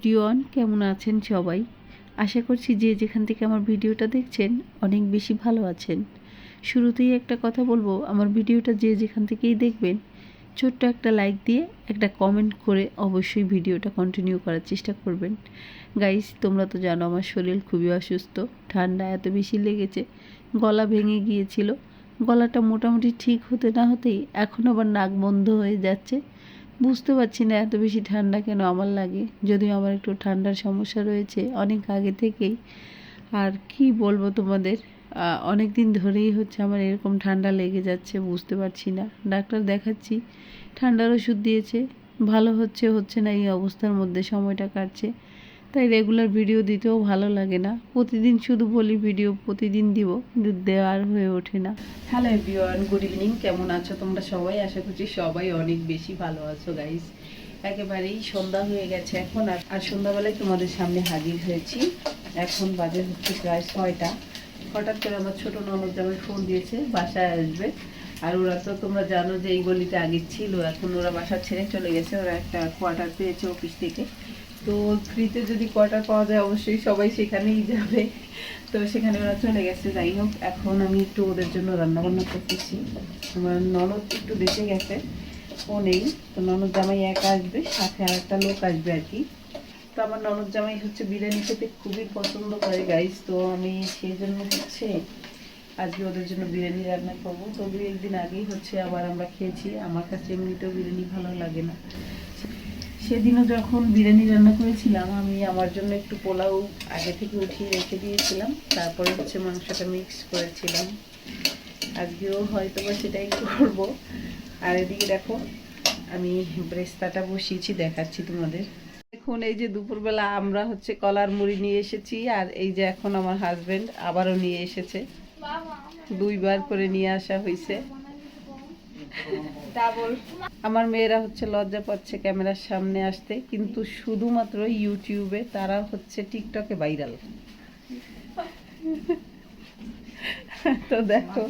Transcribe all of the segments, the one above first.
Everyone, কেমন আছেন সবাই? আশা করছি যে যেখান থেকে আমার ভিডিওটা দেখছেন অনেক বেশি ভালো আছেন। শুরুতেই একটা কথা বলবো, আমার ভিডিওটা যে যেখান থেকেই দেখবেন ছোট্ট একটা লাইক দিয়ে একটা কমেন্ট করে অবশ্যই ভিডিওটা কন্টিনিউ করার চেষ্টা করবেন। গাইস, তোমরা তো জানো আমার শরীর খুবই অসুস্থ, ঠান্ডা এত বেশি লেগেছে, গলা ভেঙে গিয়েছিল। গলাটা মোটামুটি ঠিক হতে না হতেই এখন আবার নাক বন্ধ হয়ে যাচ্ছে। বুঝতে পারছি না এত বেশি ঠান্ডা কেন আমার লাগে, যদিও আমার একটু ঠান্ডার সমস্যা রয়েছে অনেক আগে থেকেই। আর কি বলবো তোমাদের, অনেক দিন ধরেই হচ্ছে আমার এরকম ঠান্ডা লেগে যাচ্ছে, বুঝতে পারছি না। ডাক্তার দেখাচ্ছি, ঠান্ডার ওষুধ দিয়েছে, ভালো হচ্ছে না, এই অবস্থার মধ্যে সময়টা কাটছে। তাই রেগুলার ভিডিও দিতেও ভালো লাগে না, প্রতিদিন শুধু বলি ভিডিও প্রতিদিন দিব, কিন্তু দেওয়ার হয়ে ওঠে না। Hello everyone, good evening. কেমন আছো তোমরা সবাই? আশা করছি সবাই অনেক বেশি ভালো আছো গাইস। একেবারেই সন্ধ্যা হয়ে গেছে এখন, আর সন্ধ্যাবেলায় তোমাদের সামনে হাজির হয়েছি। এখন বাজে হচ্ছে প্রায় 6টা। হঠাৎ করে আমার ছোটো ননদ জামাই ফোন দিয়েছে বাসায় আসবে। আর ওরা তো তোমরা জানো যে এই গলিতে আগে ছিল, এখন ওরা বাসা ছেড়ে চলে গেছে। ওরা একটা কোয়ার্টার পেয়েছে অফিস থেকে, তো ফ্রিতে যদি কোয়ার্টার পাওয়া যায় অবশ্যই সবাই সেখানেই যাবে। তো সেখানে ওরা চলে গেছে। যাই হোক, এখন আমি একটু ওদের জন্য রান্নাবান্না করতেছি। আমার ননদ একটু দেশে গেছে, ও নেই। তো ননদ জামাই একা আসবে, সাথে আর একটা লোক আসবে আর কি। তো আমার ননদ জামাই হচ্ছে বিরিয়ানি খেতে খুবই পছন্দ করে গাইস, তো আমি সেই জন্য হচ্ছে আজকে ওদের জন্য বিরিয়ানি রান্না করবো। তো 2-1 দিন আগেই হচ্ছে আবার আমরা খেয়েছি। আমার কাছে এমনিতেও বিরিয়ানি ভালো লাগে না। সেদিনও যখন বিরিয়ানি রান্না করেছিলাম, আমি আমার জন্য একটু পোলাও আগে থেকে উঠিয়ে রেখে দিয়েছিলাম, তারপরে হচ্ছে মাংসটা মিক্স করেছিলাম। আজকেও হয়তো বা সেটাই করব। আর এদিকে দেখো, আমি ব্রেস্তাটা বসিয়েছি, দেখাচ্ছি তোমাদের। দেখুন, এই যে দুপুরবেলা আমরা হচ্ছে কলার মুড়ি নিয়ে এসেছি, আর এই যে এখন আমার হাজবেন্ড আবারও নিয়ে এসেছে, 2বার করে নিয়ে আসা হয়েছে। আমার মেয়েরা হচ্ছে লজ্জা পাচ্ছে ক্যামেরার সামনে আসতে, কিন্তু শুধুমাত্র ইউটিউবে, তারা হচ্ছে টিকটকে ভাইরাল। তো দেখো,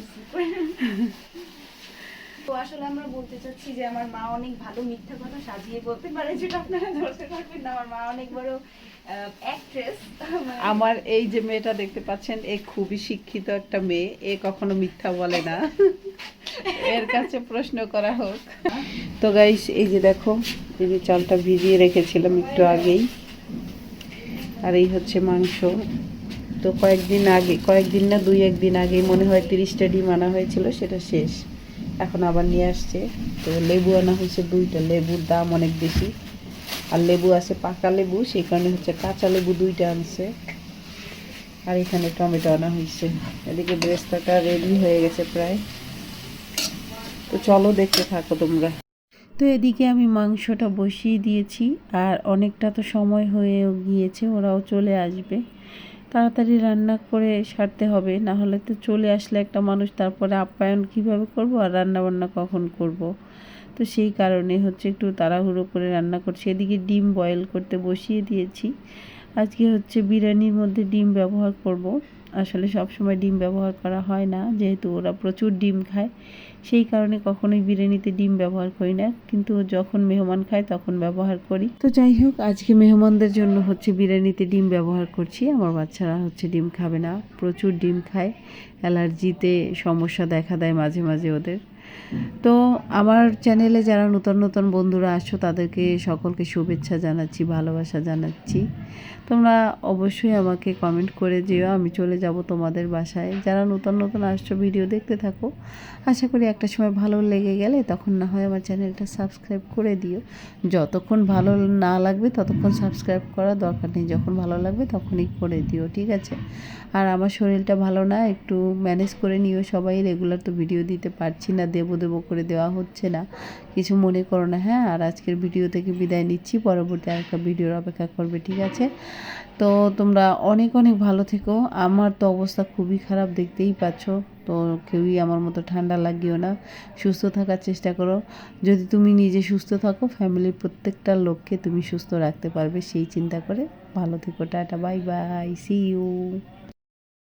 তো আসলে আমরা বলতে চাচ্ছি যে আমার মা অনেক ভালো মিথ্যা কথা সাজিয়ে বলতে পারে, যেটা আপনারা ধরতে পারবেন না। আমার মা অনেক বড় অ্যাক্ট্রেস। আমার এই যে মেয়েটা দেখতে পাচ্ছেন, এ খুবই শিক্ষিত একটা মেয়ে, এ কখনো মিথ্যা বলে না। এর কাছে প্রশ্ন করা হোক। তো গাইস, এই যে দেখো, এই যে চালটা ভিজিয়ে রেখেছিলাম একটু আগেই, আর এই হচ্ছে মাংস। তো কয়েকদিন না 2-1 দিন আগেই মনে হয় 30টা ডিম আনা হয়েছিল, সেটা শেষ। এখন আবার নিয়ে আসছে। তো লেবু আনা হয়েছে 2টা, লেবুর দাম অনেক বেশি। আর লেবু আছে পাকা লেবু, সেই কারণে হচ্ছে কাঁচা লেবু 2টা আনছে। আর এখানে টমেটো আনা হয়েছে। এদিকে ব্রেস্তাটা রেডি হয়ে গেছে প্রায়। তো চলো দেখতে থাকো তোমরা। তো এদিকে আমি মাংসটা বসিয়ে দিয়েছি, আর অনেকটা তো সময় হয়েও গিয়েছে, ওরাও চলে আসবে। তাড়াতাড়ি রান্না করে সারতে হবে, না হলে তো চলে আসলে একটা মানুষ তারপরে আপ্যায়ন কিভাবে করব, আর রান্না বান্না কখন করব। তো সেই কারণে হচ্ছে একটু তাড়াহুড়ো করে রান্না করছি। এদিকে ডিম বয়েল করতে বসিয়ে দিয়েছি। আজকে হচ্ছে বিরিয়ানির মধ্যে ডিম ব্যবহার করব। আসলে সব সময় ডিম ব্যবহার করা হয় না, যেহেতু ওরা প্রচুর ডিম খায়, সেই কারণে কখনোই বিরিয়ানিতে ডিম ব্যবহার করি না, কিন্তু যখন মেহমান খায় তখন ব্যবহার করি। তো যাই হোক, আজকে মেহমানদের জন্য হচ্ছে বিরিয়ানিতে ডিম ব্যবহার করছি। আমার বাচ্চারা হচ্ছে ডিম খাবে না, প্রচুর ডিম খায়, অ্যালার্জিতে সমস্যা দেখা দেয় মাঝে মাঝে ওদের। তো আমার চ্যানেলে যারা নতুন নতুন বন্ধুরা আসছো, তাদেরকে সকলকে শুভেচ্ছা জানাচ্ছি, ভালোবাসা জানাচ্ছি। তোমরা অবশ্যই আমাকে কমেন্ট করে যেও, আমি চলে যাব তোমাদের বাসায়। যারা নতুন নতুন আসছো, ভিডিও দেখতে থাকো। আশা করি একটা সময় ভালো লেগে গেলে তখন না হয় আমার চ্যানেলটা সাবস্ক্রাইব করে দিও। যতক্ষণ ভালো না লাগবে ততক্ষণ সাবস্ক্রাইব করার দরকার নেই, যখন ভালো লাগবে তখনই করে দিও, ঠিক আছে? আর আমার শরীরটা ভালো না, একটু ম্যানেজ করে নিও সবাই। রেগুলার তো ভিডিও দিতে পারছি না, দেবো করে দেওয়া হচ্ছে না, কিছু মনে করো না, হ্যাঁ? আর আজকের ভিডিও থেকে বিদায় নিচ্ছি, পরবর্তী আরেকটা ভিডিওর অপেক্ষা করবে, ঠিক আছে? তো তোমরা অনেক অনেক ভালো থেকো। আমার তো অবস্থা খুবই খারাপ, দেখতেই পাচ্ছ। তো কেউই আমার মতো ঠান্ডা লাগিও না, সুস্থ থাকার চেষ্টা করো। যদি তুমি নিজে সুস্থ থাকো, ফ্যামিলির প্রত্যেকটা লোককে তুমি সুস্থ রাখতে পারবে, সেই চিন্তা করে ভালো থেকো। Tata, bye bye, see you.